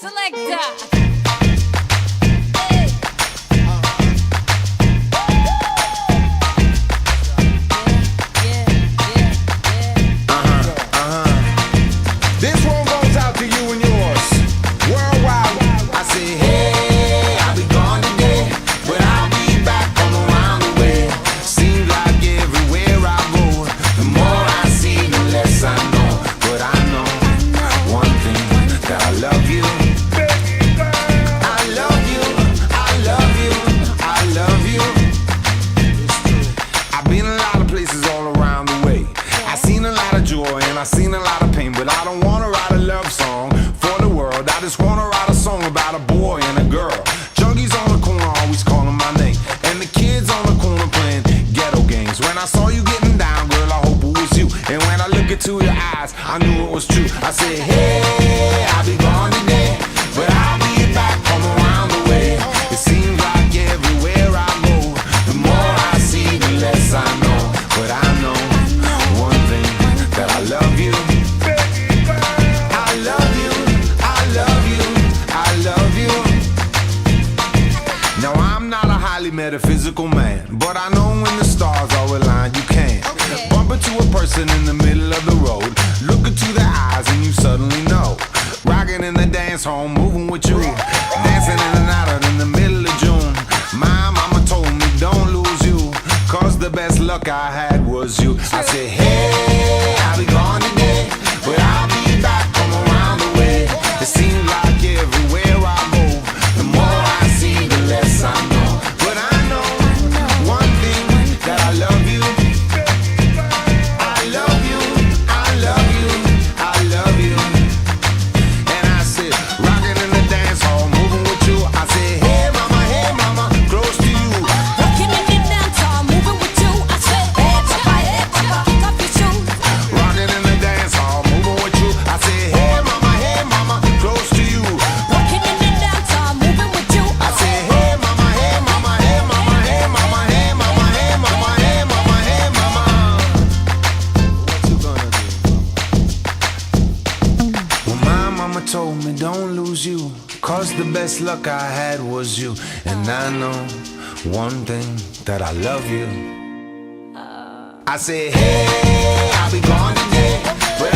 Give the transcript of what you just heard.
selector. This one goes out to you and yours. Worldwide. I say, hey, I'll be gone today, but I'll be back from around the way. Seems like everywhere I go, the more I see, the less I know. But I know one thing, that I love you. I love you, I love you, I love you. I've been a lot of places all around the way. I seen a lot of joy and I seen a lot of pain, but I don't wanna write a love song for the world. I just wanna write a song about a boy and a girl. Junkies on the corner always calling my name, and the kids on the corner playing ghetto games. When I saw you getting down, girl, I hope it was you. And when I look into your eyes, I knew it was true. I said, hey, I'll be gone today, but I'll be back from around the way. It seems like everywhere I go, the more I see, the less I know. But I know one thing, that I love you. I love you, I love you, I love you. Now I'm not a highly metaphysical man, but I know when the stars are aligned, you can bump into a person in the middle of the road, look into their eyes and you suddenly know. Rocking in the dance hall, moving with you, dancing in and out in the middle of June. My mama told me don't lose you, cause the best luck I had was you. I said, hey, I'll be gone today, but I'll be back from around the way. It seems like everywhere I go, the more I see, the less I know. But I know one thing, that I love you. I love you, I love you, I love you. And I said, rocking in the dance hall, moving with you. I said, hey mama, close to you. Rocking in the dance hall, moving with you. I said, hey papa, kick off your shoes. Rocking in the dance hall, moving with you. I said, hey mama, close to you. Rocking in the dance hall, moving with you. I said, hey mama, hey mama, hey mama, hey mama, hey mama, hey mama, hey mama, hey mama. What you gonna do? Well, my mama told me don't lose you, cause the best luck I had was you. And I know one thing, that I love you. I said, hey, I'll be gone today, but